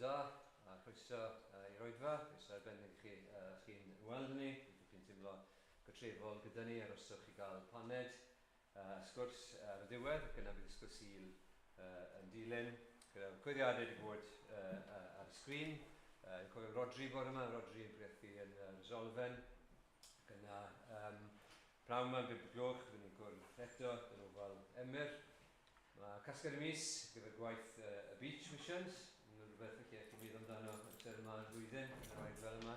da, a croeso i'r Oedfa, croeso arbennig chi'n weld ni, dwi'n teimlo gytrefol gyda ni ar oswch i gael paned, sgwrs ar y diwedd, ac yna bydd y sgwrs syl yn dilyn. Gyda cwyddiadau wedi bod ar y sgrin, yn cofio Rodri bod yma, Rodri yn brechu yn Resolfen, ac yna prawn yma'n byd gloch, byddwn ni'n gwrdd eto, yn ofal Emyr. Mae casgad y mis gyfer gwaith y Beach Missions, yn rhywbeth lle chi'n meddwl amdano amser yma yn flwyddyn, yn yr oed fel yma.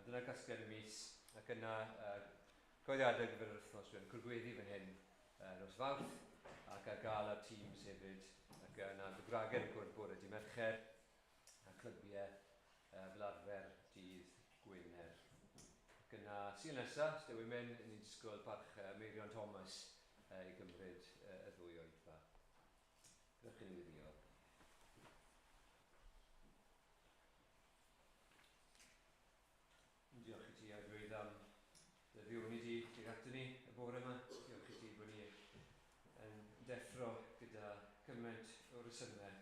Dyna casgad y mis, ac yna coeddiadau gyfer yr wythnos dwi'n cwrgweddi fan hyn nos Fawrth, ac ar gael ar Teams hefyd, ac yna bygragen yn cwrdd bore di Mercher, a clybiau fel arfer dydd Gwener. Ac yna sy'n nesaf, Stewi Myn, ni'n disgwyl parch Meirion Thomas i gymryd y ddwy Oedfa. Gwneud chi'n wyddio. Diolch i ti a dweud am y ddiwn i ti tuag ato ni y bore yma. Diolch i ti bod ni yn deffro gyda cymaint o resymau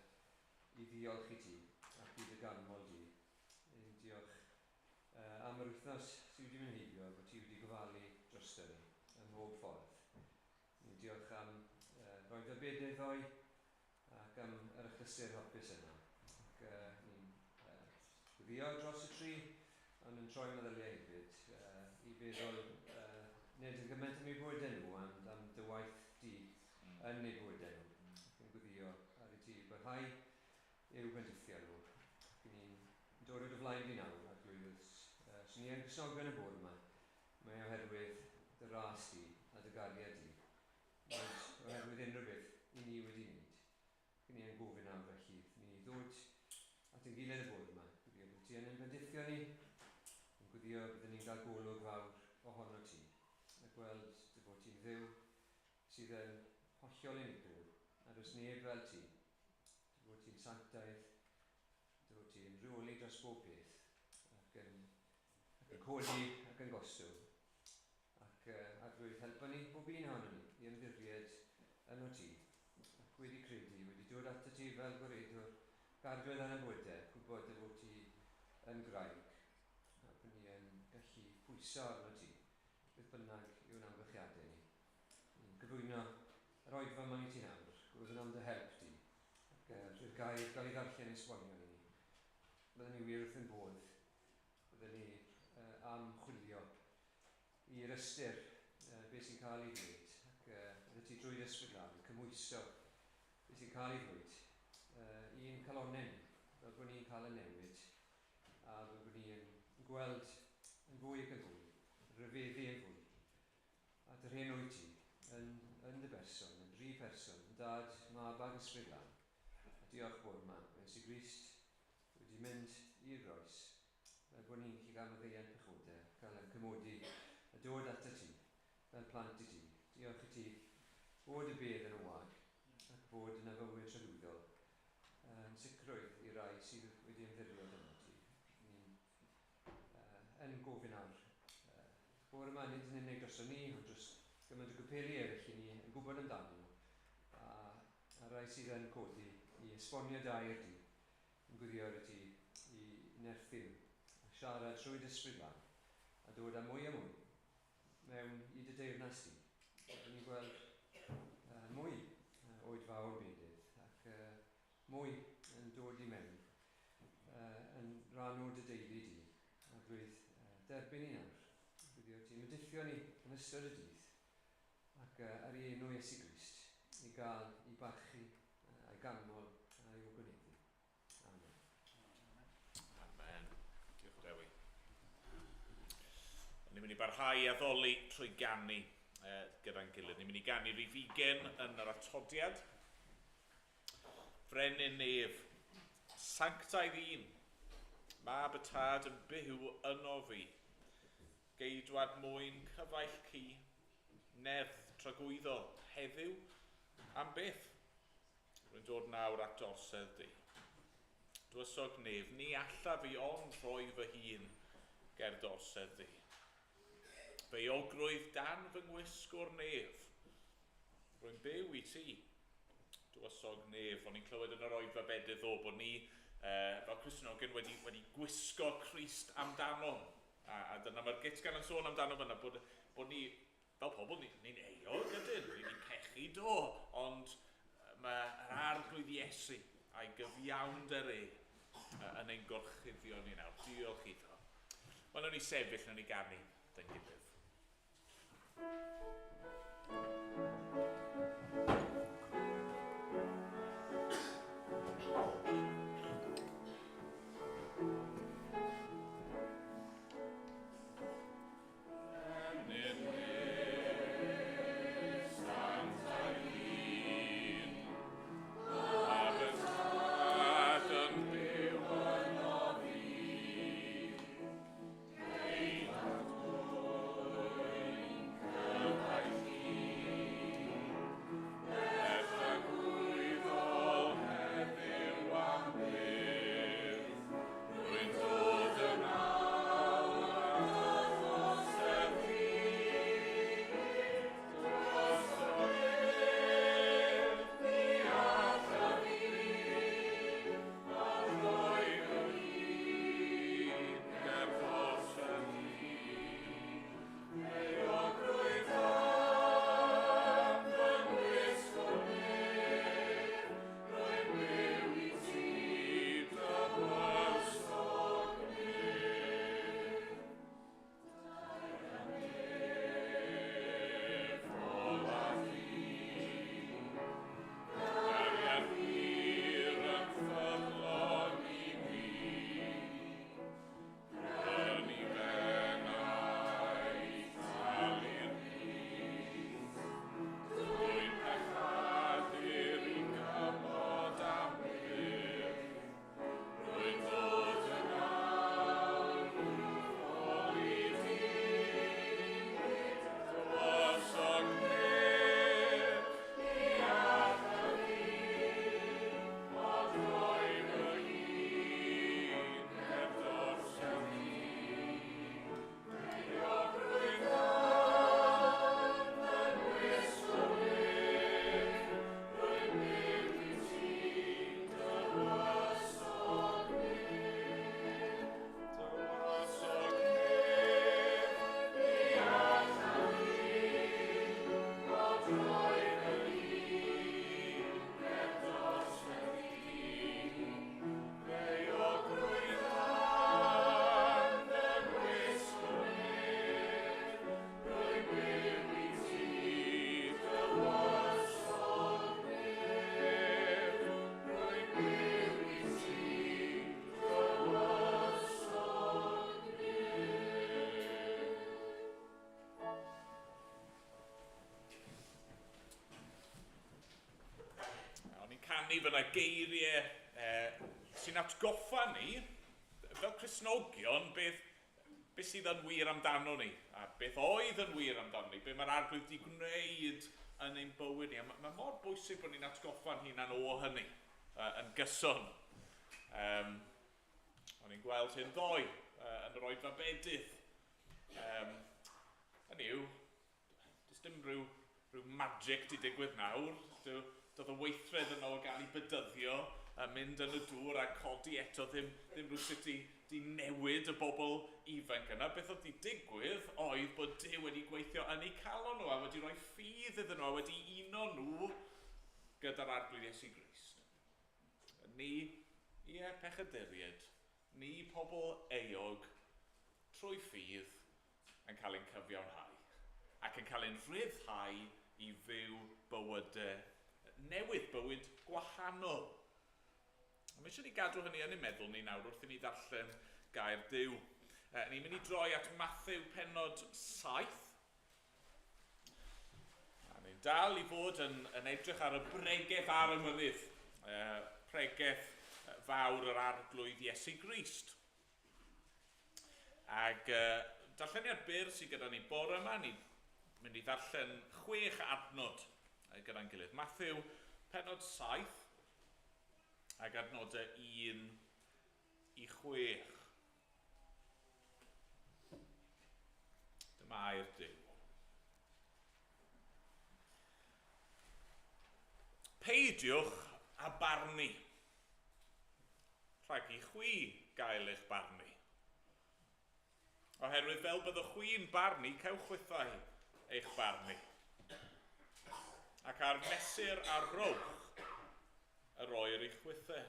i ddiolch i ti ac i dy ganmol di. Diolch am yr wythnos sydd wedi mynd heibio bod ti wedi gofalu drosto ni ym mhob ffordd. Diolch am roi dy bedydd ddoi ac am yr achlysur hapus yna. Ac ni'n gwyddio dros y tri, ond yn troi meddyliau hefyd i feddwl nid yn gymaint am eu bwydau nhw, ond am dy waith di yn eu bwydau nhw. Ac yn gwyddio ar y ti barhau i'w bendithio nhw. Ac ni'n dod o'r flaen di nawr ac lwyddos. Swn ni yn gysnogion y bwrdd yma. Mae oherwydd dy ras di a dy gariad di. Mae oherwydd unrhyw beth i ni wedi wneud. Ni yn gofyn am felly, ni ddod at ein gilydd y bwrdd yma. Gwyddio bod ti yn ein bendithio ni, yn gwyddio byddwn ni'n cael golwg fawr ohono ti. A gweld dy bod ti'n ddiw sydd yn hollol unigryw, a does neb fel ti. Dy bod ti'n sanctaidd, dy bod ti'n rheoli dros bob peth, ac yn codi ac yn gostw. Ac rwy'n helpo ni bob un ohono ni i ymddiried yno ti. Ac wedi credu, wedi dod at y ti fel gwaredwr garglwydd yn y bwydau, gwybod y fod ti yn graig, a bod ni yn gallu pwyso arno ti, beth bynnag yw'n amgylchiadau ni. Ni'n gyflwyno yr oedfa yma i ti nawr, gwybod am dy help ti, ac rwy'r gair gael ei ddarllen esbonio ni. Byddwn ni wir wrth yn bodd, byddwn ni am chwilio i'r ystyr beth sy'n cael ei ddweud, ac byddwn ti drwy'r ysbrydlan yn cymwyso beth sy'n cael ei ddweud i'n calonau ni, fel bod ni'n cael y newid, a fel bod ni'n gweld yn fwy ac yn fwy, rhyfeddu yn fwy. A dy'r hyn wyt ti, yn dy berson, yn rhi person, yn dad, mab ag ysbrydlan. A diolch bod yma, Iesu Grist wedi mynd i'r groes, fel bod ni'n gallu gael maddeuant pechodau, cael yn cymodi a dod at y ti, fel plant i ti. Diolch i ti bod y bedd yn y wag, ac bod yn y fywyd tragwyddol, yn sicrwydd i rai sydd wedi ymddiried yma ti. Ni'n yn gofyn awr. Bore yma nid yn unig dros ni, ond dros gymaint o gwperi eraill i ni yn gwybod amdano nhw. A rai sydd yn codi i esbonio da i'r di, yn gwyddio ar y ti i nerthu nhw, a siarad trwy ysbrydlan, a dod â mwy a mwy mewn i dy deyrnas ti. Byddwn ni'n gweld mwy oedfa o'r bedydd, ac mwy yn dod i mewn yn rhan o dy deulu di, a rwydd derbyn i nawr. Gwyddio ti'n medithio ni yn ystod y dydd, ac ar ei enw Iesu Grist, i gael i barchu a'i ganmol a'i ogyneddu. Amen. Amen. Diolch Dewi. Ni'n mynd i barhau a ddoli trwy gannu gyda'n gilydd. Ni'n mynd i gannu rifigen yn yr atodiad. Frenin nef, sanctaidd un, mab y tad yn byw yno fi, geidwad mwyn cyfaill ci, nerth tragwyddo heddiw am beth. Rwy'n dod nawr at orsedd di. Dwysog nef, ni alla fi ond rhoi fy hun ger dorsedd di. Fe ogrwydd dan fy ngwisg o'r nef. Rwy'n byw i ti. Dwysog nef, o'n i'n clywed yn yr Oedfa Bedydd o bod ni fel Cristnogion wedi gwisgo Crist amdano. A dyna mae'r Gitgan yn sôn amdano fyna, bod ni, fel pobl, ni'n eog ydyn, ni'n pechu do, ond mae'r arglwydd Iesu a'i gyfiawnder yn ein gorchuddio ni nawr. Diolch iddo. Wel, nhw'n ni sefyll, nhw'n ni ganu, dyn gilydd. Ni fyna geiriau sy'n atgoffa ni, fel Cristnogion, beth sydd yn wir amdano ni, a beth oedd yn wir amdano ni, beth mae'r arglwydd wedi gwneud yn ein bywyd ni. Mae mor bwysig bod ni'n atgoffa'n hunan o hynny, yn gyson. O'n i'n gweld hyn ddoe yn yr Oedfa Bore. Hynny yw, does dim rhyw magic di digwydd nawr. Doedd y weithred yno o gael ei bydyddio a mynd yn y dŵr a codi eto ddim rhywsut di newid y bobl ifanc yna. Beth oedd di digwydd oedd bod Duw wedi gweithio yn eu calon nhw a wedi rhoi ffydd iddyn nhw a wedi uno nhw gyda'r arglwydd Iesu Grist. Ni, pechaduried, ni pobl eog trwy ffydd yn cael ein cyfiawnhau ac yn cael ein rhyddhau i fyw bywydau newydd, bywyd gwahanol. Mae eisiau ni gadw hynny yn ei meddwl ni nawr wrth i ni ddarllen gair Duw. Ni'n mynd i droi at Mathew pennod 7. A ni'n dal i fod yn edrych ar y bregaeth ar y mynydd. Pregaeth fawr yr arglwydd Iesu Grist. Ag darlleniad byr sydd gyda ni bore yma, ni'n mynd i ddarllen 6 adnod gyda'n gilydd. Mathew pennod 7 ac adnodau 1 i 6. Dyma air Duw. Peidiwch a barnu. rhag i chwi gael eich barnu. Oherwydd fel byddwch chwi'n barnu, cewch wythau eich barnu. Ac ar mesur ar rowch, yr oer i'ch wythau.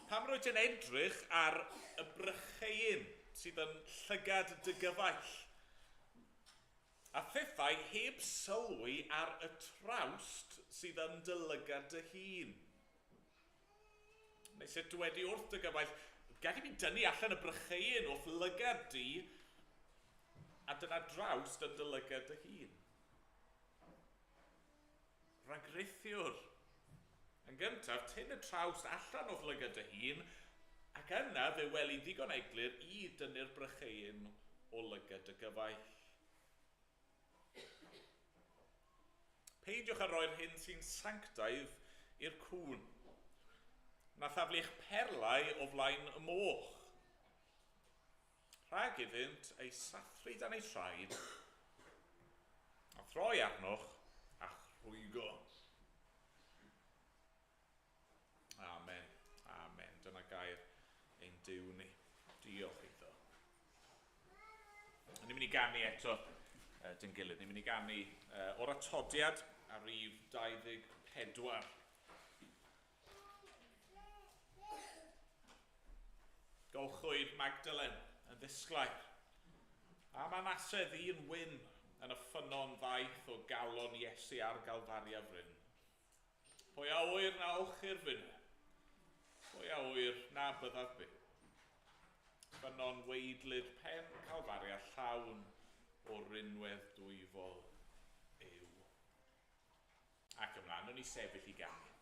Pam rwyt yn edrych ar y brycheun sydd yn llygad dy gyfaill, a phethau heb sylwi ar y trawst sydd yn dy lygad dy hun. Neu sut dywedi wrth dy gyfaill, gad i mi dynnu allan y brycheun wrth lygad di, a dyna drawst yn dy lygad dy hun. Rhagrithiwr. Yn gyntaf, tyn y trawst allan o'ch lygad dy hun, ac yna fe weli ddigon eglur i dynnu'r brycheun o lygad y gyfaill. Peidiwch ar roi'r hyn sy'n sanctaidd i'r cwn. Na thaflu'ch perlau o flaen y moch. Rhag iddynt ei sathru dan ei traed, a throi arnoch a chrwygo. Amen. Amen. Dyna gair ein Duw ni. Diolch iddo. Ni'n mynd i ganu eto dyn gilydd. Ni'n mynd i ganu o'r atodiad ar rhif 24. Golchwyd Magdalen yn ddisglair. A mae nasedd un wyn yn y ffynon faith o galon Iesu ar Galfaria fryn. Pwy a wyr na olchi'r fyna? Pwy a wyr na byddaf by? Ffynon weidlydd pen Calfaria llawn o rinwedd dwyfol yw. Ac ymlaen, o'n i sefyll i ganu.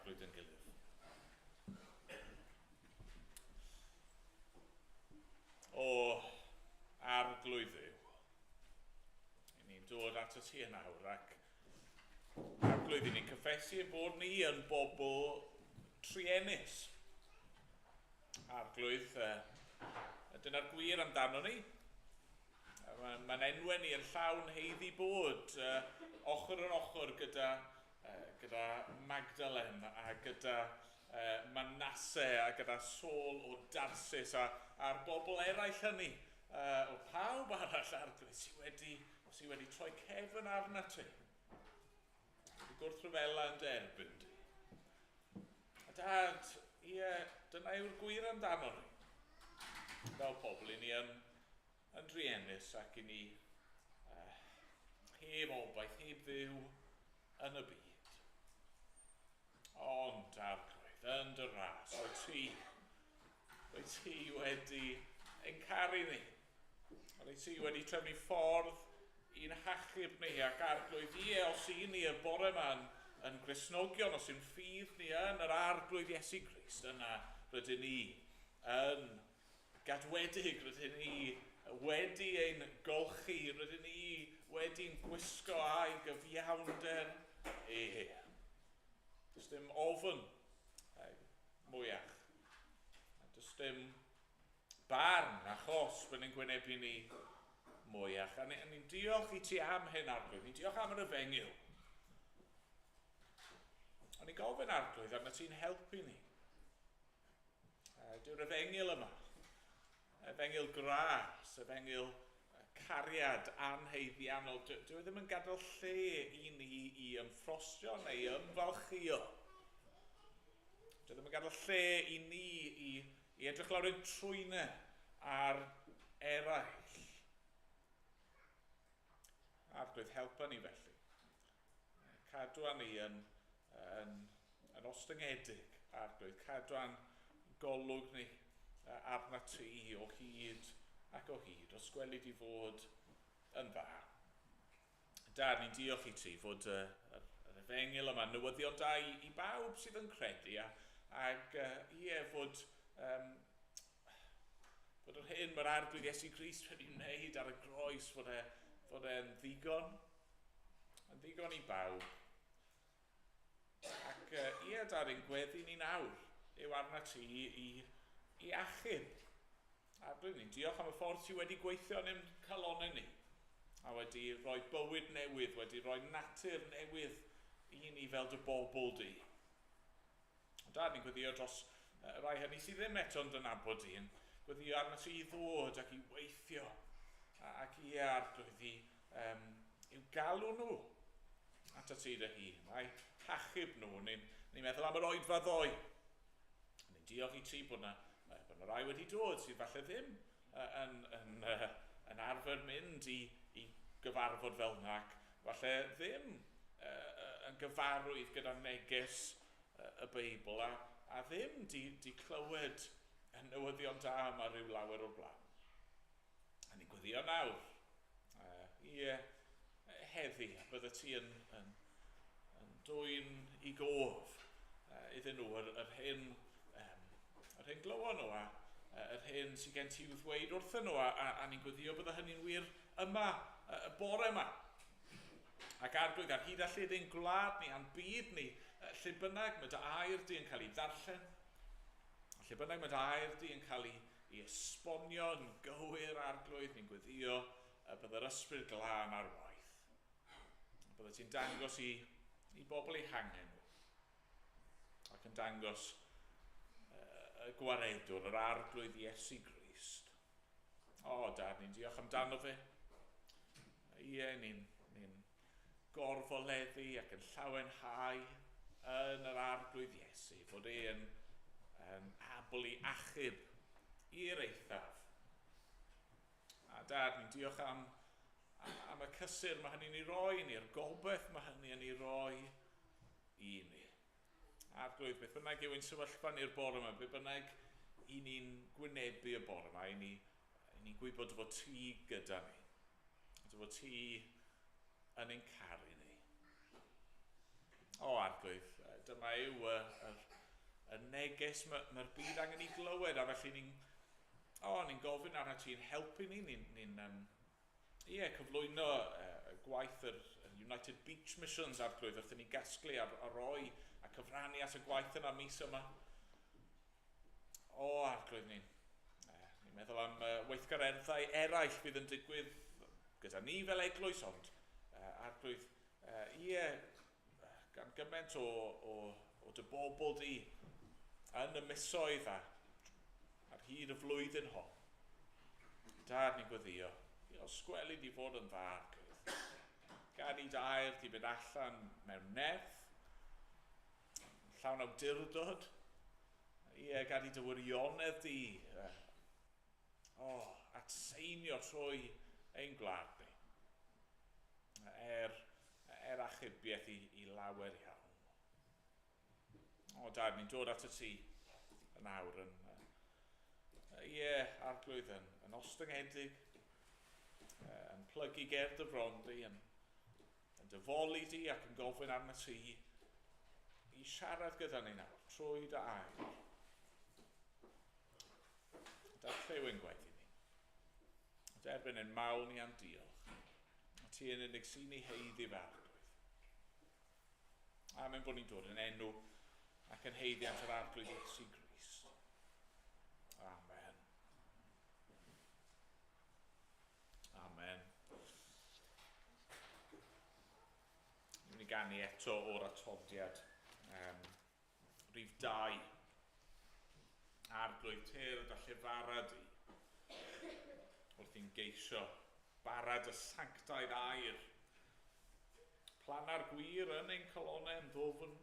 arglwydd yn gilydd. O arglwydd yw. I ni'n dod at y ti yn awr ac arglwydd i ni'n cyffesu bod ni yn bobl trienus. Arglwydd, dyna'r gwir amdano ni. Mae'n enwau ni yn llawn heiddi bod ochr yn ochr gyda Magdalen a gyda Manasseh a gyda Saul o Darsus a'r bobl eraill hynny o pawb arall arglwydd sydd wedi troi cefn arna ti. Wedi gwrthryfela yn derbyn di. A dad, ie, dyna yw'r gwir amdano ni. Fel pobl i ni yn drienus ac i ni heb obaith, heb ddiw yn y byd. Ond arglwydd, yn dy ras, wyt ti wedi ein caru ni. Wyt ti wedi trefnu ffordd i'n hachub ni ac arglwydd ie, os i ni y bore yma yn Gristnogion, os yw'n ffydd ni yn yr arglwydd Iesu Grist, yna rydyn ni yn gadwedig, rydyn ni wedi ein golchi, rydyn ni wedi'n gwisgo a'i gyfiawnder Does dim ofn mwyach. Does dim barn achos bydd ni'n gwynebu ni mwyach. A ni'n diolch i ti am hyn arglwydd, ni'n diolch am yr efengyl. A ni'n gofyn arglwydd arna ti'n helpu ni. Dyw'r efengyl yma, efengyl gras, efengyl cariad anheiddiannol, dyw e ddim yn gadael lle i ni i ymffrostio neu ymfalchio. Dyw e ddim yn gadael lle i ni i edrych lawr ein trwynau ar eraill. Arglwydd, helpa ni felly. Cadwa ni yn ostyngedig, arglwydd, cadwa'n golwg ni arna ti o hyd ac o hyd, os gweli di fod yn dda. Dad, ni'n diolch i ti fod yr efengyl yma newyddion da i bawb sydd yn credu ac ie, fod yr hyn mae'r arglwydd Iesu Grist wedi wneud ar y groes fod e'n ddigon i bawb. Ac ie, Dad, ein gweddi ni nawr yw arna ti i achub. Arglwydd, ni'n diolch am y ffordd ti wedi gweithio yn ein calonau ni a wedi rhoi bywyd newydd, wedi rhoi natur newydd i ni fel dy bobl di. Dad, ni'n gweddio dros rai hynny sydd ddim eto'n dy nabod di, yn gweddio arna ti i ddod ac i weithio ac i arglwydd i'w galw nhw at y ti dy hun, a'i hachub nhw. Ni'n meddwl am yr Oedfa Bore. Ni'n diolch i ti bod yna rai wedi dod sydd falle ddim yn arfer mynd i gyfarfod fel yna ac falle ddim yn gyfarwydd gyda neges y Beibl a ddim di clywed y newyddion da yma rhyw lawer o'r blaen. A ni'n gweddio nawr, heddi bydde ti yn dwyn i gof iddyn nhw yr hyn glywon nhw yr hyn sydd gen ti i'w ddweud wrthyn nhw a ni'n gweddio bydde hynny'n wir yma, y bore yma. Ac arglwydd ar hyd a lled ein gwlad ni, a'n byd ni, lle bynnag mae dy air di yn cael ei ddarllen, lle bynnag mae dy air di yn cael ei esbonio yn gywir arglwydd, ni'n gweddio bydde'r ysbryd glân ar waith. Bydde ti'n dangos i bobl eu hangen nhw ac yn dangos y gwaredwr, yr arglwydd Iesu Grist. Dad, ni'n diolch amdano fe. Ie, ni'n gorfoleddu ac yn llawenhau yn yr arglwydd Iesu, fod e'n abl i achub i'r eithaf. A Dad, ni'n diolch am y cysur mae hynny'n ei roi ni, yr gobeith mae hynny yn ei roi i ni. Arglwydd, beth bynnag yw ein sefyllfa ni'r bore yma, beth bynnag i ni'n gwynebu y bore yma, i ni'n gwybod fod ti gyda ni, fod ti yn ein caru ni. Arglwydd, dyma yw y neges mae'r byd angen i glywed, a felly ni'n gofyn ar ti'n helpu ni, cyflwyno y gwaith yr United Beach Missions Arglwydd, wrth i ni gasglu a roi a cyfrannu at y gwaith yna mis yma. Arglwydd ni'n meddwl am weithgareddau eraill fydd yn digwydd gyda ni fel eglwys, ond Arglwydd, gan gymaint o dy bobl di yn y misoedd ar hyd y flwyddyn hon. Dad, ni'n gweddio, sgweli di fod yn dda, Arglwydd. Gad i dair di fynd allan mewn nerth, llawn awdurdod, gad i dy wirionedd di, at seinio trwy ein gwlad ni. Achubiaeth i lawer iawn. Dad, ni'n dod at y ti yn awr yn Arglwydd yn ostyngedig, yn plygu gerdd y Frondi, yn dyfoli di ac yn gofyn arna ti i siarad gyda ni nawr trwy dy air. Da'r clywyn gweddi ni. Derbyn yn mawl ni am diolch. Ti yn unig sy'n ei heiddi fe, Arglwydd. Amen bod ni'n dod yn enw ac yn heiddiant yr Arglwydd Iesu Grist. Amen. Amen. Ni'n mynd i ganu eto o'r atodiad. Rhif 2. Arglwydd tyrd a llefarad i. Wrth i'n geisio barad y sanctaidd air. Planar gwir yn ein colonnau yn ddofn,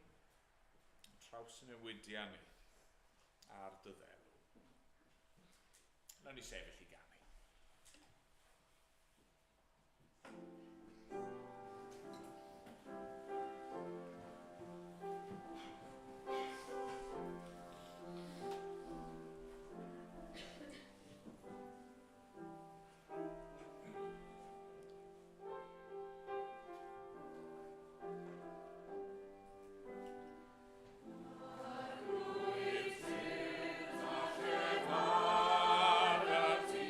traws yn newidiau ni ar dy ddelw. Nawn ni sefyll i ganu. Arglwydd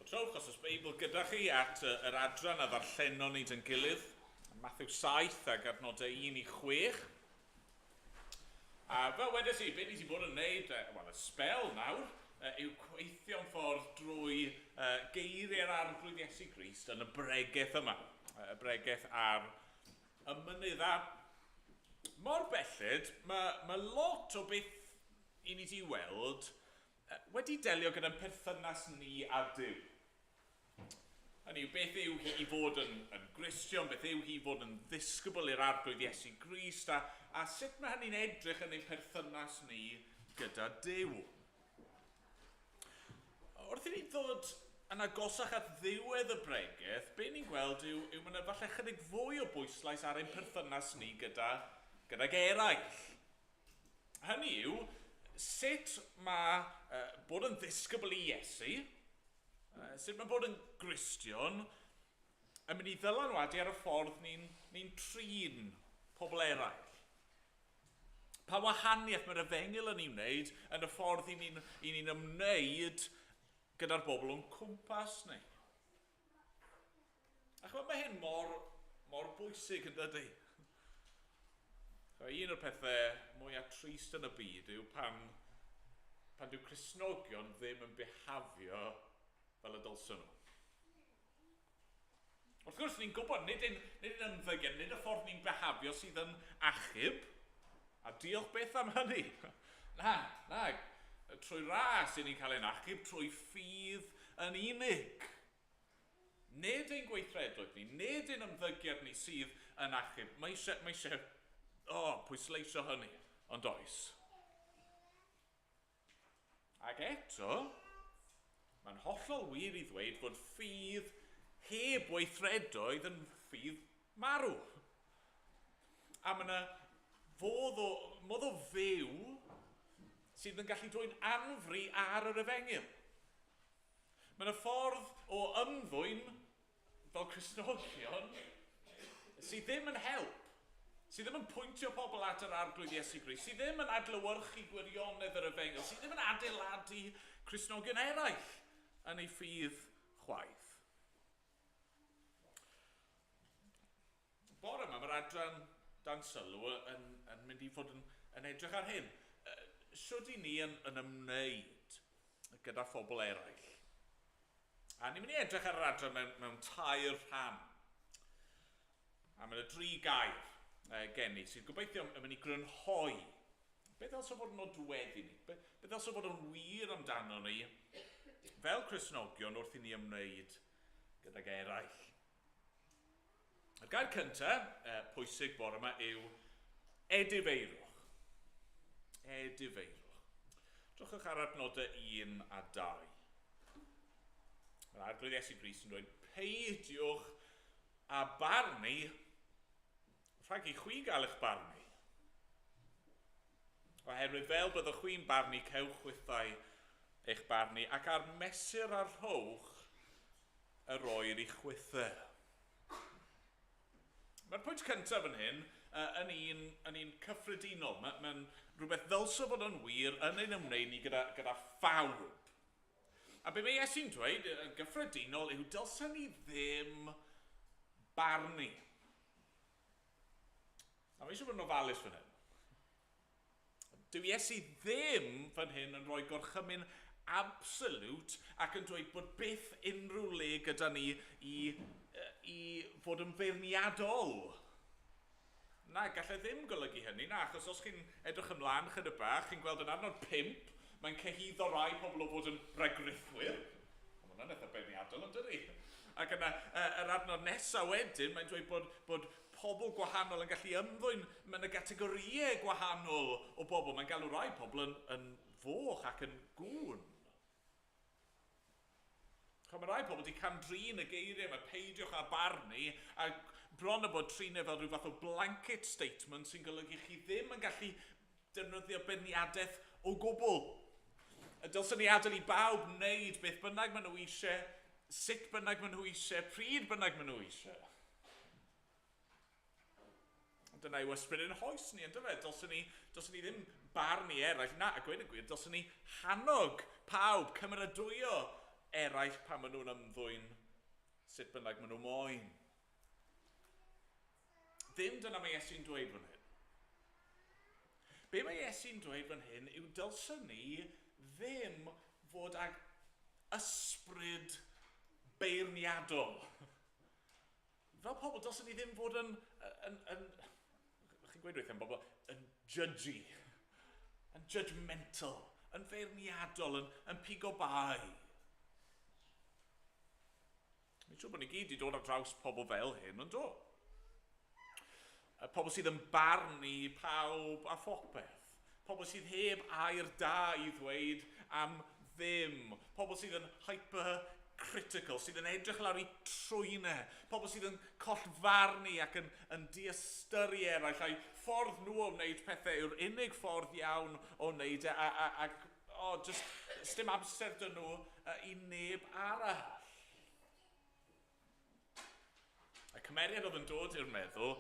Trowch os oes Beibl gyda chi at yr adran a ddarllenon ni dyn gilydd. Mathew 7 ag adnodau 1 i 6. A fel wedes i, beth ni wedi bod yn gwneud, wel, y spel nawr, yw gweithio'n ffordd drwy geiriau'r arglwydd Iesu Grist yn y bregaeth yma. Y bregaeth ar y mynydd. A mor belled, mae lot o beth i ni wedi weld wedi delio gyda'n perthynas ni a Duw. Hynny yw, beth yw hi i fod yn Gristion, beth yw hi i fod yn ddisgybl i'r arglwydd Iesu Grist, a sut mae hynny'n edrych yn ein perthynas ni gyda Duw. Wrth i ni ddod yn agosach at ddiwedd y bregaeth, be ni'n gweld yw mae yna falle chydig fwy o bwyslais ar ein perthynas ni gydag eraill. Hynny yw, sut mae bod yn ddisgybl i Iesu, sut mae bod yn Gristion yn mynd i ddylanwadu ar y ffordd ni'n trin pobl eraill. Pa wahaniaeth mae'r Efengyl yn ei wneud yn y ffordd i ni'n ymwneud gyda'r bobl o'n cwmpas ni. A chwa, mae hyn mor bwysig yn dydy. Un o'r pethau mwyaf trist yn y byd yw pan dyw Cristnogion ddim yn behafio fel y dylsyn nhw. Wrth gwrs, ni'n gwybod, nid yn ymddygiad, nid y ffordd ni'n behafio sydd yn achub, a diolch beth am hynny. Na, trwy ras i ni'n cael ein achub, trwy ffydd yn unig. Nid ein gweithredoedd ni, nid ein ymddygiad ni sydd yn achub. Mae eisiau pwysleisio hynny, ond oes. Ac eto, mae'n hollol wir i ddweud fod ffydd heb weithredoedd yn ffydd marw. A mae yna modd o fyw sydd yn gallu dwy'n anfri ar yr Efengyl. Mae yna ffordd o ymddwyn fel Cristnogion sydd ddim yn help, sydd ddim yn pwyntio pobl at yr arglwydd Iesu Grist, sydd ddim yn adlewyrchu gwirionedd yr Efengyl, sydd ddim yn adeiladu Cristnogion eraill yn ei ffydd chwaith. Bore yma, mae'r adran dan sylw yn mynd i fod yn edrych ar hyn. Sut i ni yn ymwneud gyda phobl eraill? A ni'n mynd i edrych ar yr adran mewn 2 rhan. A mae'n 3 gair gen i sydd gobeithio yn mynd i grynhoi. Beth ddylse fod yn nodweddu ni? Beth ddylse fod yn wir amdano ni fel Cristnogion wrth i ni ymwneud gydag eraill. Y gair cyntaf, pwysig bore yma, yw edifeirwch. Edifeirwch. Drwchwch ar adnodau 1 a 2. Mae'r arglwydd Iesu Grist yn dweud, peidiwch a barnu rhag i chwi gael eich barnu. Oherwydd fel byddwch chwi'n barnu, cewch wythau eich barnu, ac ar mesur a rhowch y roi'r i'ch chwythau. Mae'r pwynt cyntaf yn hyn yn un cyffredinol. Mae'n rhywbeth ddylse fod yn wir yn ein ymwneud ni gyda phawb. A be mae Iesu'n dweud yn gyffredinol yw dylse ni ddim barnu. A mae eisiau bod yn ofalus fan hyn. Dyw Iesu ddim fan hyn yn rhoi gorchymyn absolute ac yn dweud bod byth unrhyw le gyda ni i fod yn feirniadol. Na, gallai ddim golygu hynny. Na, achos os chi'n edrych ymlaen chydig bach, chi'n gweld yn adnod 5, mae'n cehyddo rai pobl o fod yn regrythwyr. Mae hwnna'n eitha beirniadol, yn dydi? Ac yna, yr adnod nesaf wedyn, mae'n dweud bod pobl gwahanol yn gallu ymddwyn mewn y gategorïau gwahanol o bobl. Mae'n galw rai pobl yn foch ac yn gŵn. Mae rai pobl wedi camdrin y geiriau, mae peidiwch a barnu, a bron o bod trin fel rhyw fath o blanket statement sy'n golygu chi ddim yn gallu defnyddio beirniadaeth o gwbl. Dylsyn ni adael i bawb wneud beth bynnag maen nhw eisiau, sut bynnag maen nhw eisiau, pryd bynnag maen nhw eisiau. Dyna yw ysbryd yn hoes ni, ynddo fe? Dylsyn ni ddim barnu eraill. Na, a gweud y gwir, dylsyn ni hannog pawb, cymeradwyo eraill pan maen nhw'n ymddwyn sut bynnag maen nhw moyn. Ddim dyna mae Iesu'n dweud fan hyn. Be mae Iesu'n dweud fan hyn yw dylsyn ni ddim fod ag ysbryd beirniadol. Fel pobl, dylsyn ni ddim fod yn chi'n gweud weithio am bobl, yn judgy, yn judgmental, yn feirniadol, yn pigo bai. Mi'n siŵr bod ni gyd i dod ar draws pobl fel hyn, ond do. Pobl sydd yn barnu pawb a phopeth. Pobl sydd heb air da i ddweud am ddim. Pobl sydd yn hyper-critical, sydd yn edrych lawr i trwynau. Pobl sydd yn collfarnu ac yn diastyru eraill. A'i ffordd nhw o wneud pethau yw'r unig ffordd iawn o wneud just dim amser dyn nhw i neb arall. Y cymeriad oedd yn dod i'r meddwl,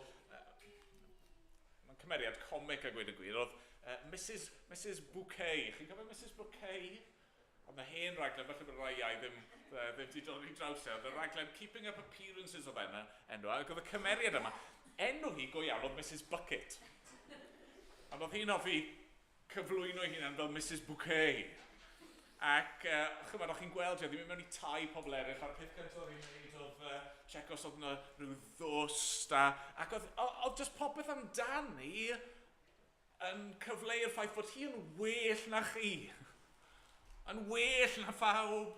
mae'n cymeriad comic a gweud y gwir, oedd Mrs Bouquet. Chi'n cofio Mrs Bouquet? Oedd na hen raglen, felly bod rai iau ddim wedi dod i draws e. Oedd y raglen Keeping Up Appearances oedd enw, ac oedd y cymeriad yma. Enw hi go iawn oedd Mrs Bucket. Ond oedd hi'n hoffi cyflwyno ei hunan fel Mrs Bouquet. Ac, chymod, o'ch chi'n gweld, ddim yn mewn i tai pobl eraill, a'r peth gyntaf oedd hi'n gwneud oedd check os oedd yna rhyw ddwst, ac oedd just popeth amdani yn cyfleu'r ffaith bod hi yn well na chi, yn well na phawb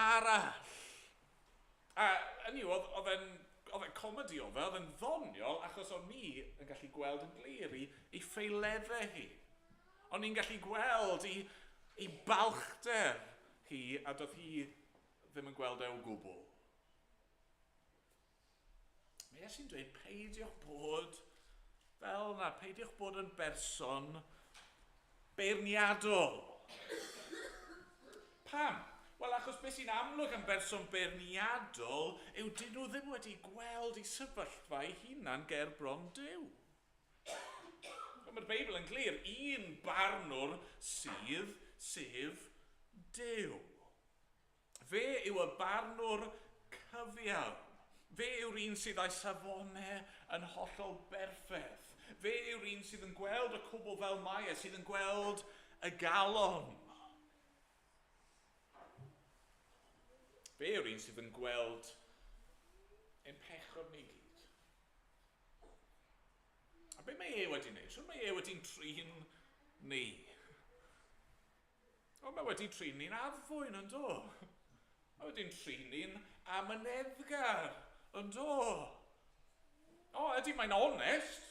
arall. A hynny yw, oedd e'n comedi o fe, oedd e'n ddoniol, achos o'n ni yn gallu gweld yn glir i ffeileddau hi. O'n ni'n gallu gweld i balchder hi, a doedd hi ddim yn gweld e o gwbl. Mae Iesu'n dweud, peidiwch bod fel yna, peidiwch bod yn berson beirniadol. Pam? Wel, achos beth sy'n amlwg am berson beirniadol yw dyn nhw ddim wedi gweld eu sefyllfa eu hunan ger bron Duw. Mae'r Beibl yn glir, un barnwr sydd, sef Duw. Fe yw y barnwr cyfiawn. Fe yw'r un sydd â'i safonau yn hollol berffaith. Fe yw'r un sydd yn gweld y cwbl fel mae e, sydd yn gweld y galon. Fe yw'r un sydd yn gweld ein pechod ni gyd. A be mae e wedi wneud? Siwr mae e wedi'n trin ni. O, mae wedi'n trin ni'n arfwyn, yn do? Mae wedi'n trin ni'n amyneddgar, yn do? O, ydy mae'n onest?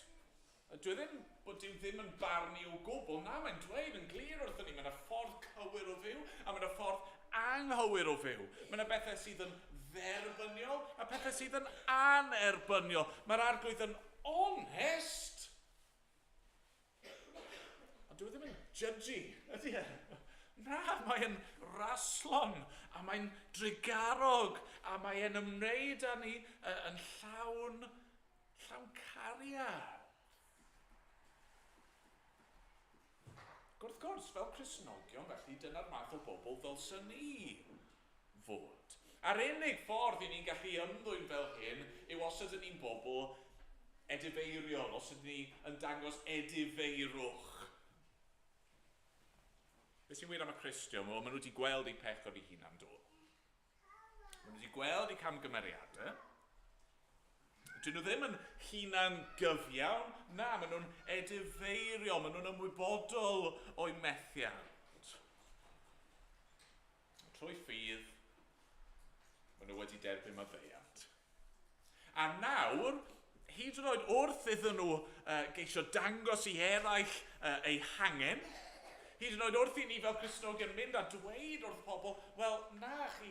Dwi ddim bod Duw ddim yn barnu o gwbl. Na, mae'n dweud yn glir wrthyn ni. Mae'n y ffordd cywir o fyw, a mae'n y ffordd anghywir o fyw. Mae'n y bethau sydd yn dderbyniol, a pethau sydd yn anerbyniol. Mae'r arglwydd yn onest. Ond dwi ddim yn judgy, ydy e? Na, mae'n raslon, a mae'n drigarog, a mae'n ymwneud â ni yn llawn cariad. Gwrth gwrs, fel Cristnogion, felly dyna'r math o bobl ddylsyn ni fod. A'r unig ffordd i ni'n gallu ymddwyn fel hyn yw os ydyn ni'n bobl edifeiriol, os ydyn ni yn dangos edifeirwch. Beth sy'n wir am y Cristion? Wel, maen nhw wedi gweld eu pechod eu hunan do. Maen nhw wedi gweld eu camgymeriadau. Dyn nhw ddim yn hunan gyfiawn. Na, maen nhw'n edifeiriol, maen nhw'n ymwybodol o'i methiant. Trwy ffydd, maen nhw wedi derbyn maddeuant. A nawr, hyd yn oed wrth iddyn nhw geisio dangos i eraill eu hangen, hyd yn oed wrth i ni fel Cristnogion mynd a dweud wrth pobl, wel, na, chi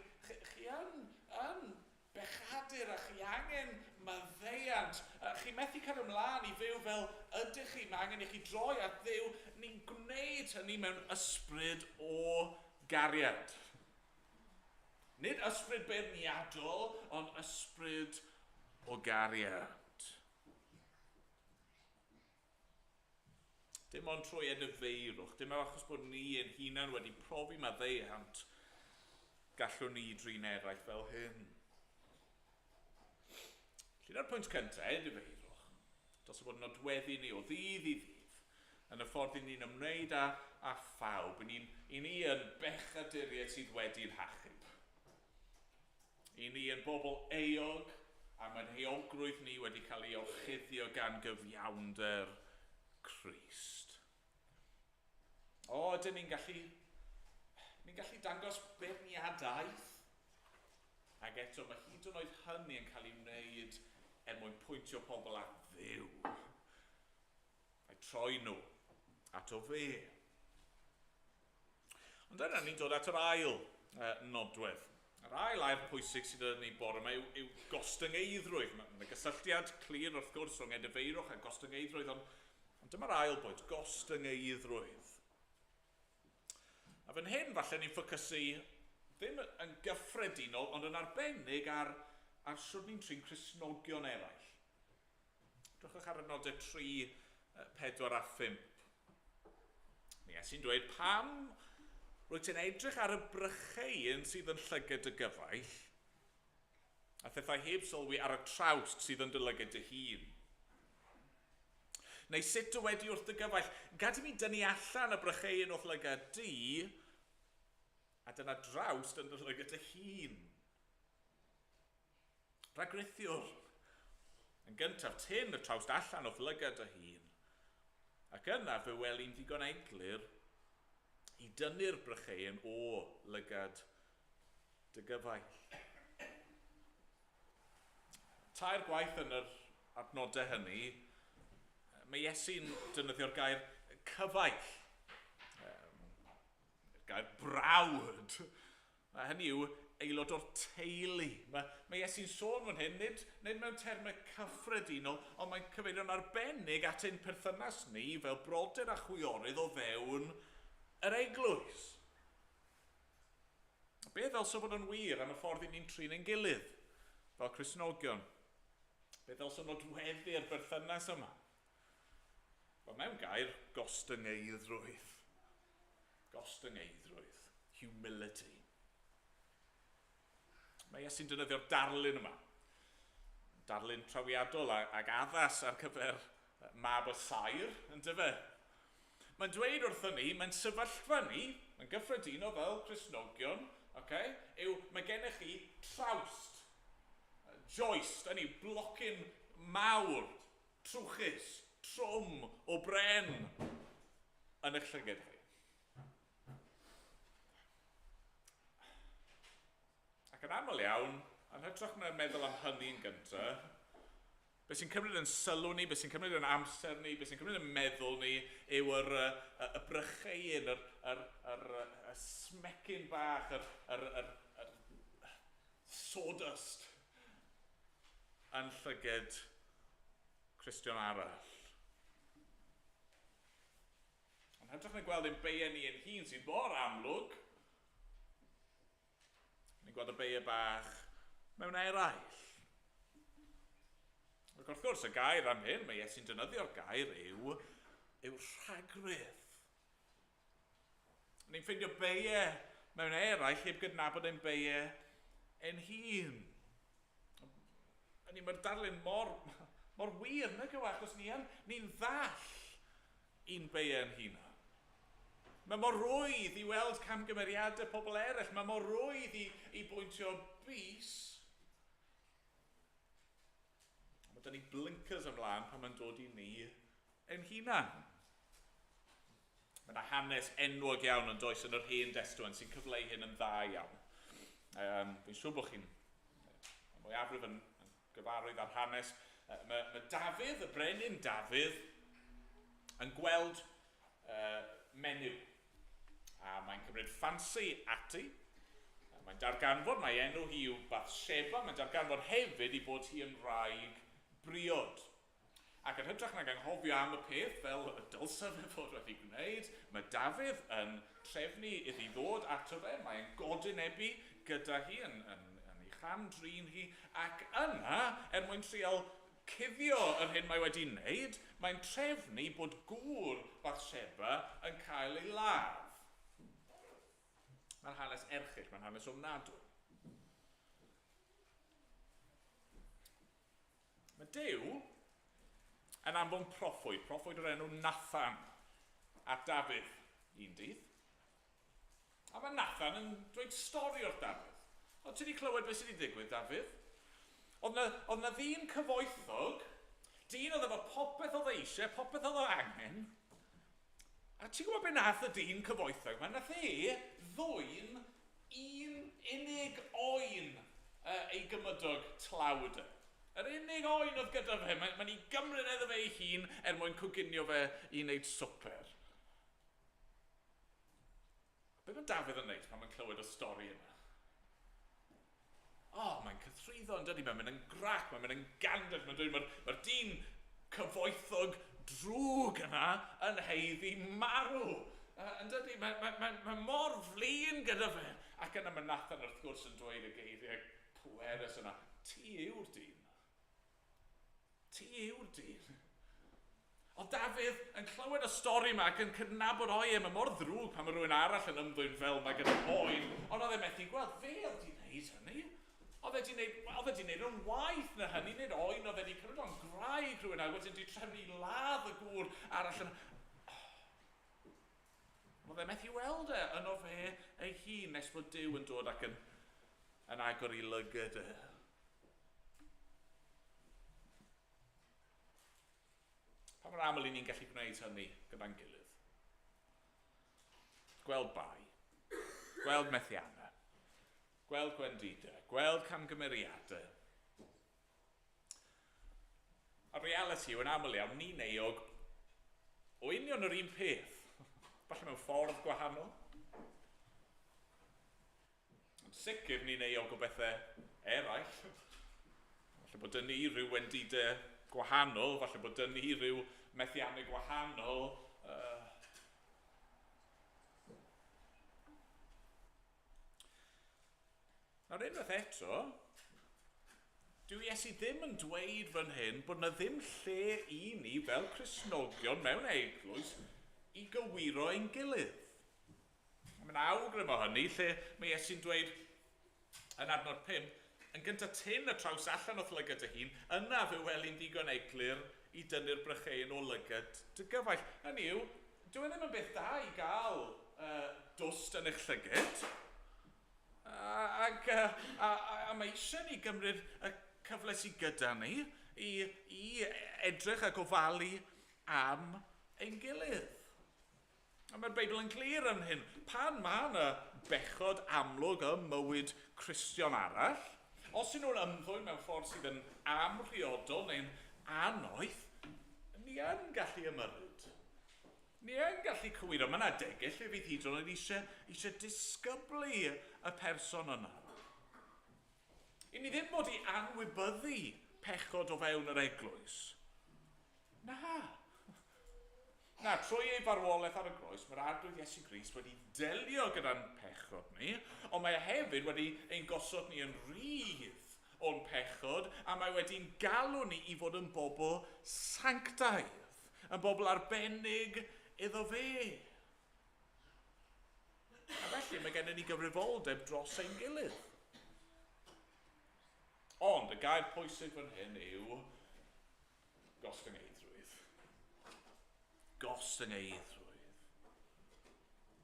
yn bechadur a chi angen maddeuant. Chi methu cael ymlaen i fyw fel ydych chi, mae angen i chi droi at Dduw. Ni'n gwneud hynny mewn ysbryd o gariad. Nid ysbryd beirniadol, ond ysbryd o gariad. Dim ond trwy edifeirwch, dim achos bod ni yn hunan wedi profi maddeuant, gallwn ni drin eraill fel hyn. Felly, na'r pwynt cyntaf, edifeirwch, dos o bod yn nodweddu ni o ddydd i ddydd, yn y ffordd i ni'n ymwneud â phawb, i ni yn bechaduriaid sydd wedi'n hachub. I ni yn bobl eog, a mae'n heogrwydd ni wedi cael ei orchuddio gan gyfiawnder Crist. Ydyn ni'n gallu dangos beirniadaeth, ac eto mae hyd yn oed hynny yn cael ei wneud mwyn pwyntio pobl at Dduw. A'i troi nhw at o fe. Ond yna ni'n dod at yr ail nodwedd. Yr ail pwysig sydd yn ei bore yma yw gostyngeidrwydd. Mae'n gysylltiad clir wrth gwrs rhwng edifeirwch a gostyngeidrwydd, ond dyma'r ail bwynt, gostyngeidrwydd. A fan hyn falle ni'n ffocysu ddim yn gyffredinol, ond yn arbennig ar sŵn ni'n trin Cristnogion eraill. Drwchwch ar y nodau 3, 4 a 5. Iesu'n dweud, pam rwyt ti'n edrych ar y brycheun sydd yn llygad y gyfaill, a thethau heb sylwi ar y trawst sydd yn dylygad dy hun. Neu sut dy wedi wrth y gyfaill, gad i mi dynnu allan y brycheun wrth lygad di, a dyna drawst yn dylygad dy hun. Rhagrithiwr, yn gyntaf tyn y trawst allan wrth lygad dy hun, ac yna fe weli'n ddigon eglur i dynnu'r brycheun o lygad dy gyfaill. Tair gwaith yn yr adnodau hynny, mae Iesu'n defnyddio'r gair cyfaill, gair brawd. Hynny yw aelod o'r teulu. Mae Iesu'n sôn fan hyn, nid mewn termau cyffredinol, ond mae'n cyfeirio'n arbennig at ein perthynas ni fel brodyr a chwiorydd o fewn yr eglwys. Be ddylse bod yn wir am y ffordd i ni'n trin ein gilydd fel Cristnogion? Be ddylse nodweddu'r berthynas yma? Wel, mewn gair, gostyngeidrwydd. Gostyngeidrwydd. Humility. Mae Iesu'n defnyddio'r darlun yma. Darlun trawiadol ag addas ar gyfer mab y sair, yn dyfe. Mae'n dweud wrthon ni, mae'n sefyllfa ni, yn gyffredinol fel Cristnogion, yw mae gennych chi trawst, joist, hynny, blocyn mawr, trwchus, trwm o bren yn eich llygad chi. Ac yn aml iawn, yn hytrach na'n meddwl am hynny yn gyntaf, beth sy'n cymryd yn sylw ni, beth sy'n cymryd yn amser ni, beth sy'n cymryd yn meddwl ni, yw y brycheun, y smecyn bach, yr sawdust yn llygad Cristion arall. Ond hytrach na gweld ein beia ni yn hun sy'n mor amlwg, ni'n gweld y beia bach mewn eraill. Ac wrth gwrs, y gair am hyn, mae Iesu'n defnyddio'r gair yw rhagrydd. Ni'n ffeindio beia mewn eraill heb gydnabod ein beia ein hun. Mae'r darlun mor wir, nag yw, achos ni'n ddall un beia yn hun. Mae mor rwydd i weld camgymeriadau pobl eraill, mae mor rwydd i bwyntio bys. Da ni blinkers ymlaen pan mae'n dod i ni ein hunan. Mae yna hanes enwog iawn yn does yn yr Hen Testament sy'n cyfleu hyn yn dda iawn. Fi'n siŵr bod chi'n mwyafrif yn gyfarwydd ar hanes. Mae Dafydd, y brenin Dafydd, yn gweld menyw. A mae'n cymryd ffansi ati. Mae'n darganfod, mae enw hi yw Bathsheba, mae'n darganfod hefyd i bod hi yn wraig briod. Ac yn hytrach nag anghofio am y peth fel y dylse fe fod wedi gwneud, mae Dafydd yn trefnu iddi ddod ato fe, mae'n godynebu gyda hi yn ei chamdrin hi, ac yna, mwyn trial cuddio yr hyn mae wedi wneud, mae'n trefnu bod gŵr Bathsheba yn cael ei ladd. Mae'n hanes erchyll, mae'n hanes ofnadwy. Mae Duw yn anfon proffwyd o'r enw Nathan at Dafydd un dydd. A mae Nathan yn dweud stori o'r Dafydd. O, ti wedi clywed beth sydd wedi digwydd, Dafydd? Oedd na ddyn cyfoethog, dyn oedd efo popeth oedd eisiau, popeth oedd o angen. A ti'n gwybod beth nath y dyn cyfoethog? Mae nath ddwyn un unig oen ei gymydog tlawd. Yr unig oen oedd gyda fe, mae'n ei gymryd iddo fe ei hun mwyn coginio fe i wneud swper. Be mae Dafydd yn neud pan mae'n clywed y stori yna? Mae'n cythryddo yn dydi, mae'n mynd yn grac, mae'n mynd yn gandad, mae'n dweud mae'r dyn cyfoethog drwg yna yn heiddi marw. Yn dydi, mae mor flin gyda fe. Ac yna mae Nathan wrth gwrs yn dweud y geiriau pwerus yna. Ti yw'r dyn. Ti yw'r dyn. O Dafydd yn clywed y stori yma ac yn cydnabod mae mor ddrwg pan mae rhywun arall yn ymddwyn fel mae gyda oen, ond oedd e methu gweld fe oedd di'n neud hynny. Oedd e di wneud yn waith na hynny, nid oen, oedd e di cymryd o'n graig rhywun a wedyn di trefnu ladd y gŵr arall yn... Oedd e methu weld yno fe ei hun nes bod Duw yn dod ac yn agor i lygyd e. Pa mor aml i ni'n gallu gwneud hynny gyda'n gilydd? Gweld bai, gweld methiannau, gweld gwendidau, gweld camgymeriadau. A reality yw yn aml iawn, ni'n euog o union yr un peth, falle mewn ffordd gwahanol. Yn sicr ni'n euog o bethau eraill. Falle bod ni rhyw wendidau gwahanol, falle bod ni rhyw methiannau gwahanol. Nawr unwaith eto, dyw Iesu ddim yn dweud fan hyn bod na ddim lle i ni fel Cristnogion mewn eglwys i gywiro ein gilydd. Mae'n awgrym o hynny lle mae Iesu'n dweud yn adnod 5, yn gyntaf tyn y traws allan o lygad y hun, yna fe welyn ddigon eglur i dynnu'r brychein o lygad dy gyfaill. Hynny yw, dyw e ddim yn beth da i gael dwst yn eich llygad. A mae eisiau ni gymryd y cyfle sydd gyda ni i edrych a gofalu am ein gilydd. A mae'r Beibl yn glir am hyn. Pan mae yna bechod amlwg ym mywyd Cristion arall, os ydyn nhw'n ymddwyn mewn ffordd sydd yn amrhiodol neu'n anoeth, ni yn gallu ymyrryd. Ni yn gallu cywiro. Mae yna degell lle fydd hyd yn oed eisiau disgyblu y person yna. I ni ddim bod i anwybyddu pechod o fewn yr eglwys. Na, trwy ei farwolaeth ar y groes, mae'r arglwydd Iesu Grist wedi delio gyda'n pechod ni, ond mae hefyd wedi ein gosod ni yn rydd o'n pechod, a mae wedi'n galw ni i fod yn bobl sanctaidd, yn bobl arbennig iddo fe. A felly mae gennym ni gyfrifoldeb dros ein gilydd. Ond y gair pwysig fan hyn yw gostyngeidrwydd. Gostyngeidrwydd.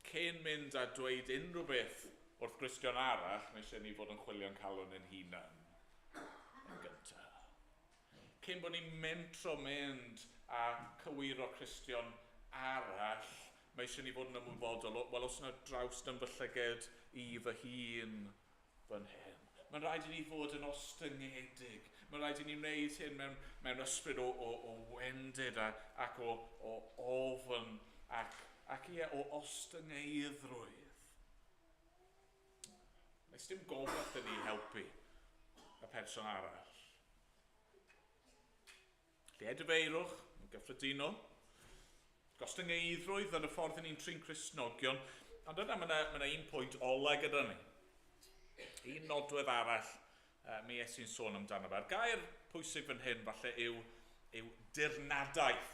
Cyn mynd a dweud unrhyw beth wrth Gristion arall, mae eisiau ni fod yn chwilio'n calon yn hunan yn gyntaf. Cyn bod ni'n mentro mynd a cywiro Cristion arall, mae eisiau ni fod yn ymwybodol, wel os yna draws yn fy llyged i fy hun fan hyn. Mae'n rhaid i ni fod yn ostyngedig. Mae'n rhaid i ni wneud hyn mewn ysbryd o wendid ac o ofn ac o ostyngeidrwydd. Nes dim gofod yn ni helpu y person arall. Lleedfeirwch yn gyffredinol. Gostyngeidrwydd yn y ffordd yn ni'n trin Cristnogion. Ond yna mae yna un pwynt ola gyda ni. Un nodwedd arall mi Iesu'n sôn amdano fe. Gair pwysig fan hyn falle yw dirnadaeth,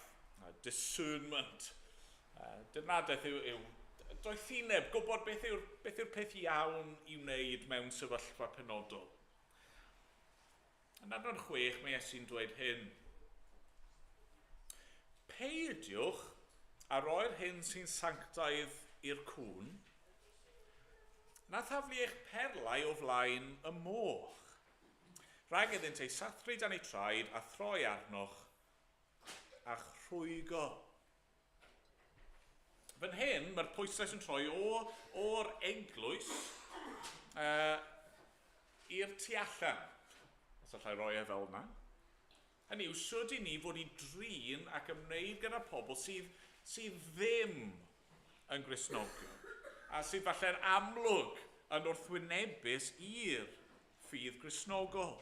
discernment. Dirnadaeth yw doethineb, gwybod beth yw'r peth iawn i wneud mewn sefyllfa penodol. Yn adnod 6, mae Iesu'n dweud hyn. Peidiwch a roi'r hyn sy'n sanctaidd i'r cwn, na thaflu eich perlau o flaen y moch. Rhag iddynt ei sathru dan ei traed a throi arnoch a chrwygo. Fan hyn, mae'r pwysles yn troi o'r eglwys i'r tu allan. Os allai roi e fel yna. Hynny yw, sŵd i ni fod i drin ac ymwneud gyda pobl sydd ddim yn Gristnogion, a sydd falle'n amlwg yn wrthwynebus i'r ffydd Gristnogol.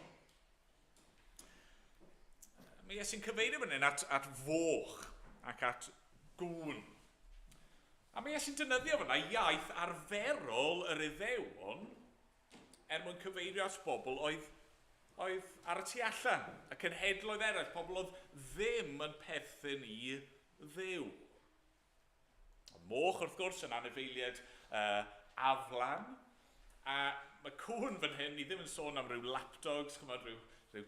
Mae Iesu'n cyfeirio fan hyn at foch ac at gŵn. A mae Iesu'n defnyddio fan'na iaith arferol yr Iddewon mwyn cyfeirio at bobl oedd ar y tu allan, y cenhedloedd eraill, pobl oedd ddim yn perthyn i Dduw. Y moch, wrth gwrs, yn anifeiliaid aflan, a mae cwn fan hyn, ni ddim yn sôn am ryw lapdogs, ryw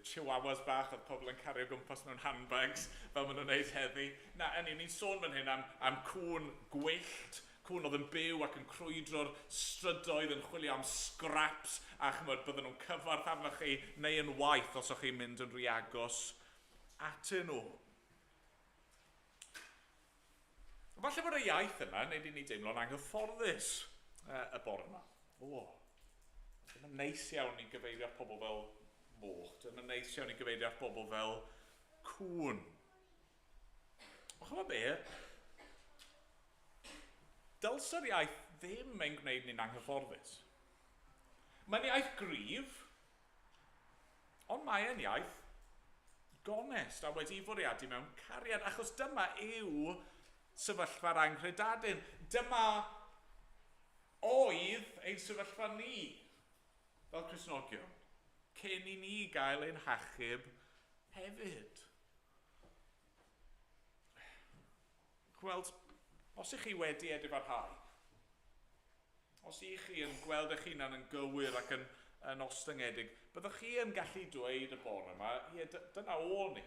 chihuahuas bach oedd pobl yn cario gwmpas mewn handbags, fel maen nhw'n gwneud heddi. Na, ni'n sôn fan hyn am cwn gwyllt, cwn oedd yn byw ac yn crwydro'r strydoedd yn chwilio am scraps a bydden nhw'n cyfarth arnoch chi neu yn waith os o'ch chi'n mynd yn rhy agos atyn nhw. Falle bod y iaith yma wneud i ni deimlo'n anghyfforddus y bore yma. Dyna'n neis iawn i gyfeirio at pobl fel moch, dyna'n neis iawn i gyfeirio at pobl fel cwn. O'ch yma be? Dylsa'r iaith ddim yn gwneud ni'n anghyfforddus. Mae'n iaith gryf, ond mae'n iaith gonest a wedi fwriadu mewn cariad, achos dyma yw sefyllfa'r anghredadyn. Dyma oedd ein sefyllfa ni fel Cristnogion, cyn i ni gael ein hachub hefyd. Gweld, os ych chi wedi edifarhau, os ych chi yn gweld eich hunan yn gywir ac yn ostyngedig, byddwch chi yn gallu dweud y bore yma, dyna o ni.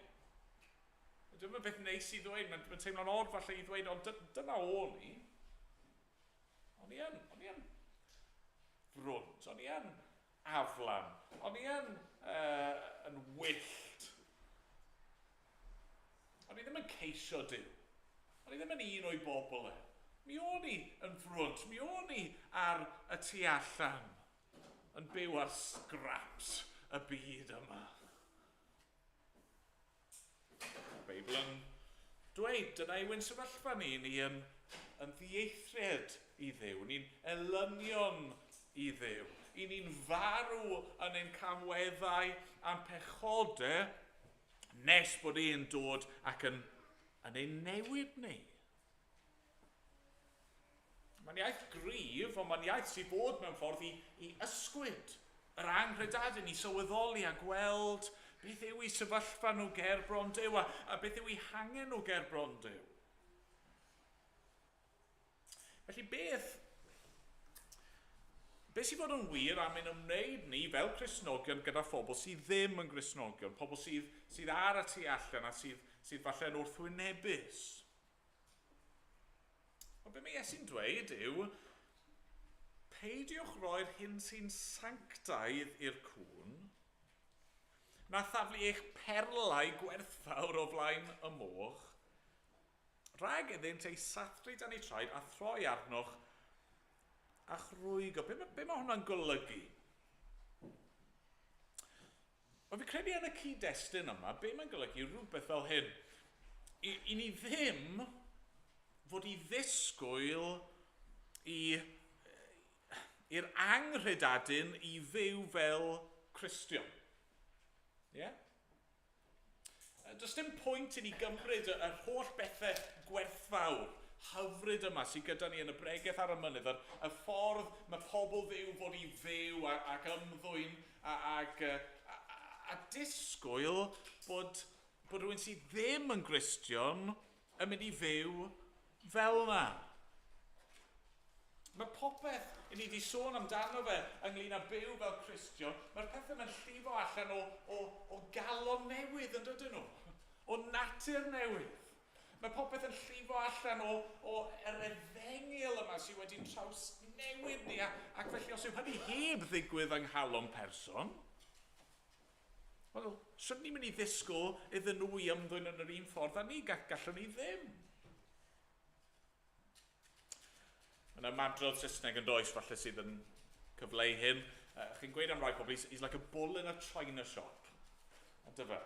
Dyma beth neis i ddweud, mae'n teimlo'n od falle i ddweud, ond dyna o ni. O'n i yn frwnt, o'n i yn aflan, o'n i yn wyllt. O'n i ddim yn ceisio Duw. O'n i ddim yn un o'i bobl e. Mi o'n i yn frwnt, mi o'n i ar y tu allan, yn byw ar scraps y byd yma. Y Beibl yn dweud, dyna i wyn sefyllfa ni yn ddieithriad i Dduw, ni'n elynion i Dduw, i ni'n farw yn ein camweddau a'n pechodau, nes bod e'n dod ac yn ein newid ni. Mae'n iaith gryf, ond mae'n iaith sydd bod mewn ffordd i ysgwyd yr anghredadyn, i sylweddoli a gweld beth yw ei sefyllfa nhw ger bron Duw a beth yw ei hangen nhw ger bron Duw. Felly beth sydd fod yn wir am ein ymwneud ni fel Cristnogion gyda phobl sydd ddim yn Gristnogion, pobl sydd ar y tu allan a sydd falle'n wrthwynebus. Ond be mae Iesu'n dweud yw, peidiwch roi'r hyn sy'n sanctaidd i'r cwn, na thaflu eich perlau gwerthfawr o flaen y moch, rhag iddynt ei sathru dan ei traed a throi arnoch a chrwygo. Be mae hwnna'n golygu? Ond fi credu yn y cyd-destun yma, be mae'n golygu rhywbeth fel hyn. I ni ddim fod i ddisgwyl i'r anghredadyn i fyw fel Cristion. Yeah? Does dim pwynt i ni gymryd yr holl bethau gwerthfawr, hyfryd yma sydd gyda ni yn y bregaeth ar y mynydd, y ffordd mae pobl Dduw fod i fyw ac ymddwyn a disgwyl bod rhywun sydd ddim yn Gristion yn mynd i fyw fel yna. Mae popeth i ni wedi sôn amdano fe ynglyn â byw fel Cristion, mae'r pethau yn llifo allan o galon newydd yn dydyn nhw, o natur newydd. Mae popeth yn llifo allan o yr efengyl yma sydd wedi'n traws newid ni, ac felly os yw hynny heb ddigwydd yng nghalon person, wel, sy'n ni'n mynd i ddisgwyl iddyn nhw i ymddwyn yn yr un ffordd a ni, gallwn ni ddim. Yn y madrodd Saesneg yn does, falle sydd yn cyfleu hyn. Chi'n gweud am rai pobl, he's like a bull in a china shop. A dyfa.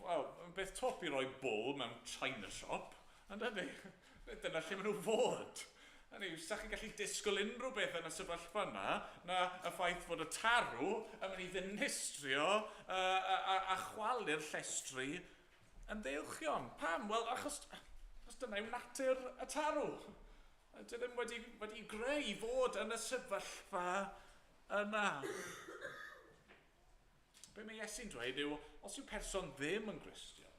Wel, beth top i roi bull mewn china shop, ond ydy, dyna lle maen nhw fod. Hynny, sa'ch chi'n gallu disgwyl unrhyw beth yn y sefyllfa yna, na y ffaith fod y tarw yn mynd i ddinistrio a chwalu'r llestri yn ddeilchion. Pam? Wel, achos dyna yw natur y tarw. Dy ddim wedi greu i fod yn y sefyllfa yna. Be mae Iesu'n dweud yw, os yw person ddim yn Gristion,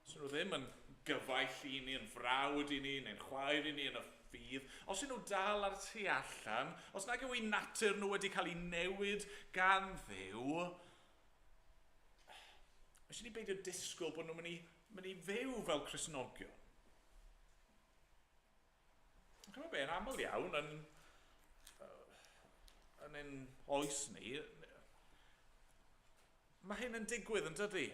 os yw nhw ddim yn gyfaill i ni, yn frawd i ni, neu'n chwaer i ni yn y ffydd, os yw nhw dal ar tu allan, os nag yw eu natur nhw wedi cael ei newid gan Dduw, eisiau ni beidio disgwyl bod nhw'n mynd i fyw fel Cristnogion. Chyma be, yn aml iawn, yn ein oes ni, mae hyn yn digwydd yn dydy.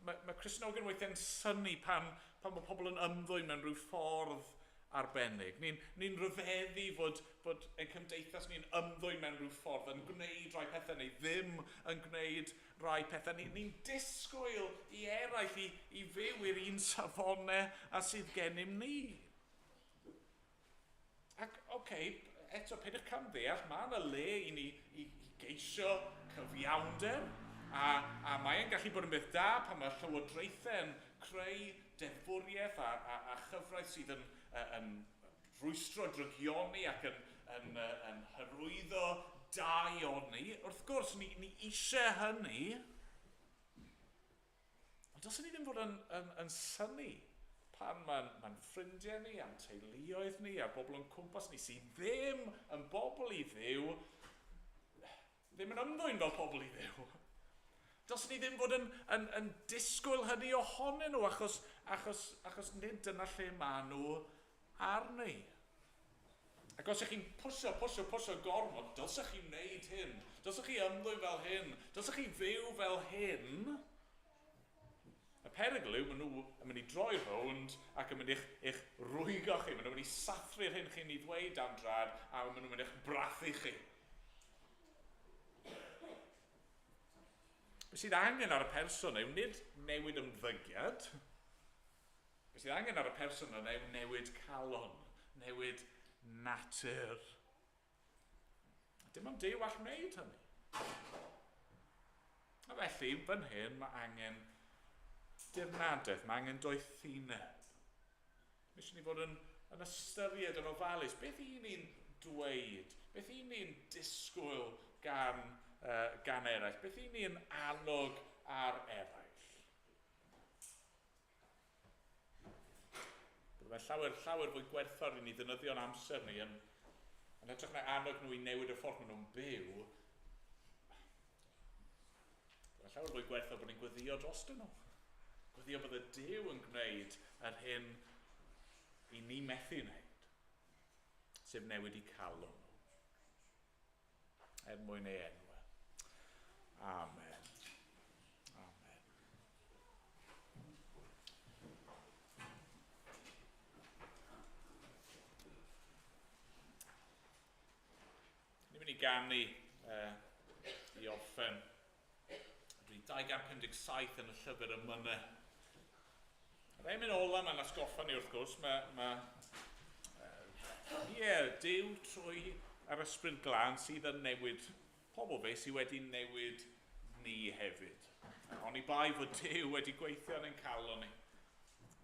Mae Cristnogion weithie'n synnu pan mae pobl yn ymddwyn mewn rhyw ffordd arbennig. Ni'n rhyfeddu fod ein cymdeithas ni'n ymddwyn mewn rhyw ffordd yn gwneud rai pethau neu ddim yn gwneud rai pethau. Ni'n disgwyl i eraill i fyw i'r un safonau a sydd gennym ni. Ac, eto, peidiwch cam ddeall, mae yna le i ni i geisio cyfiawnder, a mae'n gallu bod yn beth da pan mae llywodraethau yn creu deddfwriaeth a chyfraith sydd yn rwystro drygioni ac yn hyrwyddo daioni. Wrth gwrs, ni eisiau hynny, ond dylswn ni ddim fod yn synnu pan mae'n ffrindiau ni, a'n teuluoedd ni, a bobl yn cwmpas ni sydd ddim yn bobl i Dduw, ddim yn ymddwyn fel pobl i Dduw. Dylswn ni ddim fod yn disgwyl hynny ohonyn nhw, achos nid dyna lle maen nhw arni. Ac os ych chi'n pwsio gormod, dylsech chi wneud hyn, dylsech chi ymddwyn fel hyn, dylsech chi fyw fel hyn, y perygl yw, maen nhw yn mynd i droi rownd ac yn mynd i'ch rwygo chi, maen nhw'n mynd i sathru'r hyn chi'n ei ddweud am drad, a maen nhw'n mynd i'ch brathu chi. Be sydd angen ar y person yw nid newid ymddygiad, be sydd angen ar y person yna yw newid calon, newid natur. Dim ond Duw all wneud hynny. A felly, fan hyn, mae angen dirnadaeth, mae angen doethineb. Eisiau ni fod yn ystyried yn ofalus, beth i ni'n dweud, beth i ni'n disgwyl gan eraill, beth i ni'n annog ar eraill. Byddai'n llawer fwy gwerthfawr i ni ddynyddio yn amser ni yn edrych na annog nhw i newid y ffordd maen nhw'n byw. Byddai'n llawer fwy gwerthfawr bod ni'n gweddio drostyn nhw. Gweddio bod y Duw yn gwneud yr hyn i ni methu wneud, sef newid i calon nhw. Mwyn ei enwau. Amen. Amen. Ni'n mynd i ganu i orffen 257 yn y llyfr y mynau. Yr emyn ola mae'n asgoffa ni wrth gwrs, Duw trwy yr ysbryd glân sydd yn newid pobl fe sydd wedi newid ni hefyd. Oni bai fod Duw wedi gweithio yn ein calon ni.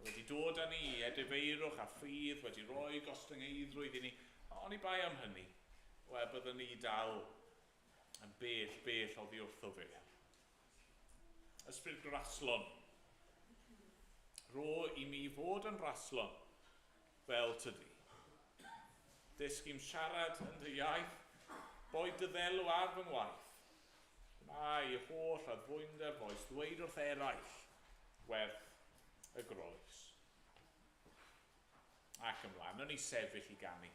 Wedi dod â ni i edifeirwch a ffydd, wedi rhoi gostyngeidrwydd i ni. Oni bai am hynny, byddwn ni dal yn bell oddi wrtho fe. Ysbryd graslon. Ro i mi fod yn raslon fel tydi. Dysgu'n siarad yn dy iaith, boi dy ddelw ar fy ngwaith. Mae holl a ddwynder foes ddweud wrth eraill, werth y groes. Ac ymlaen, nhw'n ni sefyll i ganu.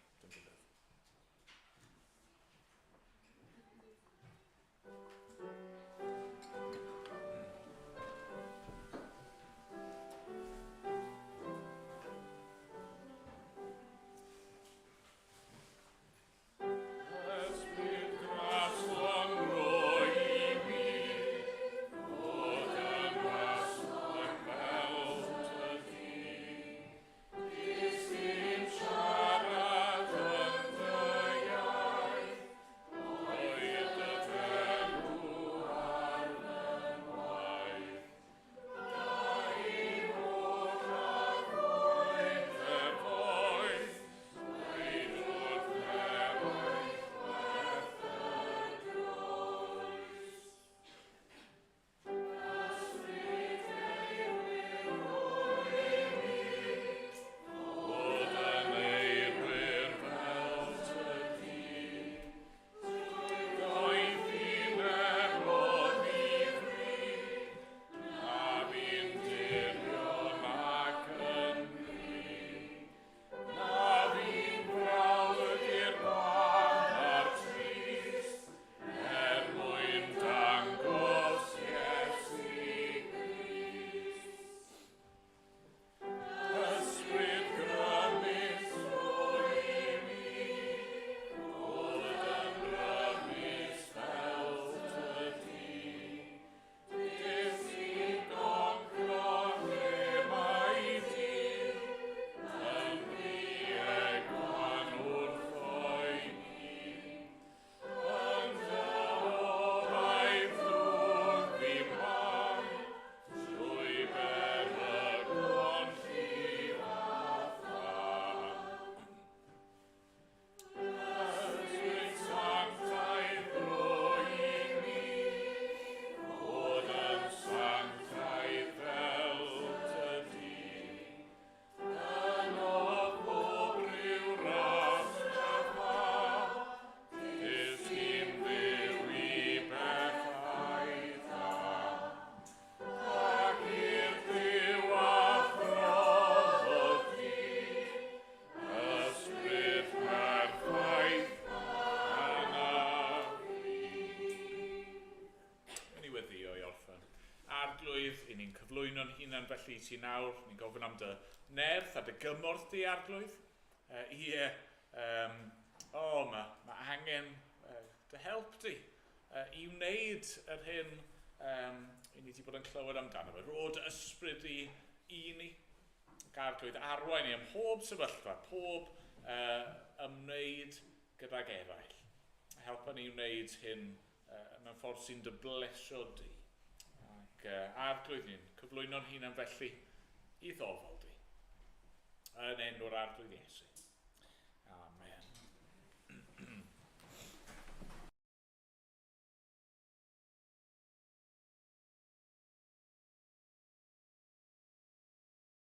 Cyflwyno'n hunan felly ti nawr, ni'n gofyn am dy nerth a dy gymorth di arglwydd. Mae angen dy help di i wneud yr hyn i ni wedi bod yn clywed amdano fe. Rod ysbryd i ni. Arglwydd arwain ni ym mhob sefyllfa, pob ymwneud gydag eraill. Helpa ni wneud hyn mewn ffordd sy'n dy blesio di. Arglwydd ni'n cyflwyno'n hunan felly i ddofol di. Yn enw'r arglwydd Iesu.